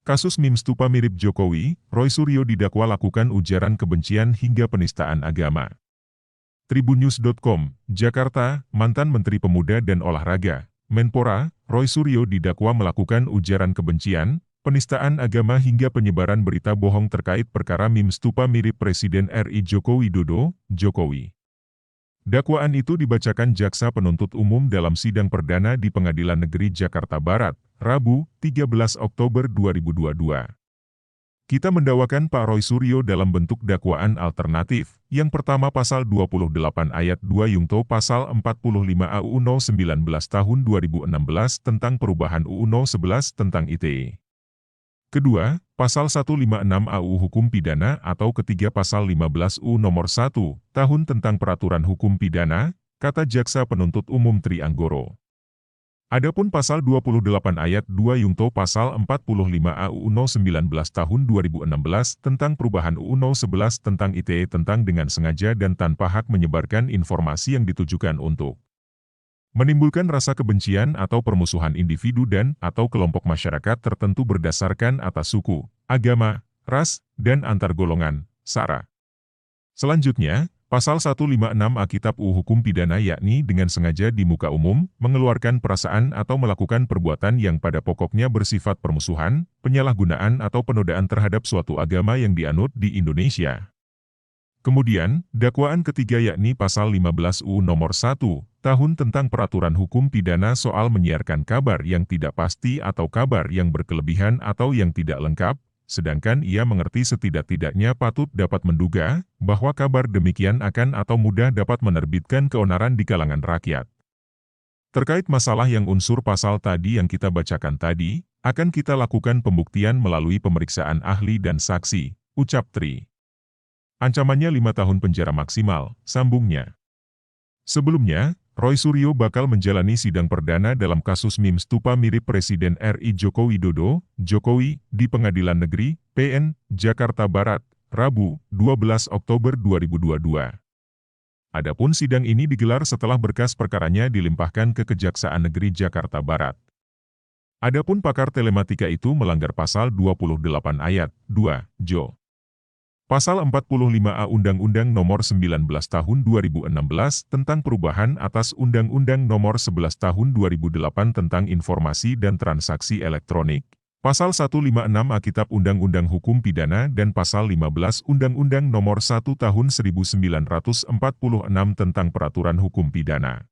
Kasus meme stupa mirip Jokowi, Roy Suryo didakwa lakukan ujaran kebencian hingga penistaan agama. Tribunnews.com, Jakarta, mantan Menteri Pemuda dan Olahraga, Menpora, Roy Suryo didakwa melakukan ujaran kebencian, penistaan agama hingga penyebaran berita bohong terkait perkara meme stupa mirip Presiden RI Joko Widodo, Jokowi. Dakwaan itu dibacakan Jaksa Penuntut Umum dalam sidang perdana di Pengadilan Negeri Jakarta Barat, Rabu, 13 Oktober 2022. Kita mendakwakan Pak Roy Suryo dalam bentuk dakwaan alternatif, yang pertama Pasal 28 Ayat 2 Yungto Pasal 45 AUU No. 19 Tahun 2016 tentang perubahan UU No. 11 tentang ITE. Kedua, Pasal 156 AUU Hukum Pidana atau ketiga Pasal 15 UU Nomor 1 Tahun tentang Peraturan Hukum Pidana, kata Jaksa Penuntut Umum Tri Anggoro. Adapun Pasal 28 Ayat 2 Yungto Pasal 45 AUU No. 19 Tahun 2016 tentang perubahan UU No. 11 tentang ITE tentang dengan sengaja dan tanpa hak menyebarkan informasi yang ditujukan untuk menimbulkan rasa kebencian atau permusuhan individu dan atau kelompok masyarakat tertentu berdasarkan atas suku, agama, ras, dan antar golongan, SARA. Selanjutnya, Pasal 156A Kitab UU Hukum Pidana yakni dengan sengaja di muka umum, mengeluarkan perasaan atau melakukan perbuatan yang pada pokoknya bersifat permusuhan, penyalahgunaan atau penodaan terhadap suatu agama yang dianut di Indonesia. Kemudian, dakwaan ketiga yakni Pasal 15 UU Nomor 1 Tahun tentang Peraturan Hukum Pidana soal menyiarkan kabar yang tidak pasti atau kabar yang berkelebihan atau yang tidak lengkap, sedangkan ia mengerti setidak-tidaknya patut dapat menduga bahwa kabar demikian akan atau mudah dapat menerbitkan keonaran di kalangan rakyat. Terkait masalah yang unsur pasal tadi yang kita bacakan tadi, akan kita lakukan pembuktian melalui pemeriksaan ahli dan saksi, ucap Tri. Ancamannya 5 tahun penjara maksimal, sambungnya. Sebelumnya, Roy Suryo bakal menjalani sidang perdana dalam kasus meme stupa mirip Presiden RI Joko Widodo, Jokowi, di Pengadilan Negeri, PN, Jakarta Barat, Rabu, 12 Oktober 2022. Adapun sidang ini digelar setelah berkas perkaranya dilimpahkan ke Kejaksaan Negeri Jakarta Barat. Adapun pakar telematika itu melanggar Pasal 28 Ayat 2, Jo. Pasal 45A Undang-Undang Nomor 19 Tahun 2016 tentang perubahan atas Undang-Undang Nomor 11 Tahun 2008 tentang Informasi dan Transaksi Elektronik, Pasal 156A Kitab Undang-Undang Hukum Pidana dan Pasal 15 Undang-Undang Nomor 1 Tahun 1946 tentang Peraturan Hukum Pidana.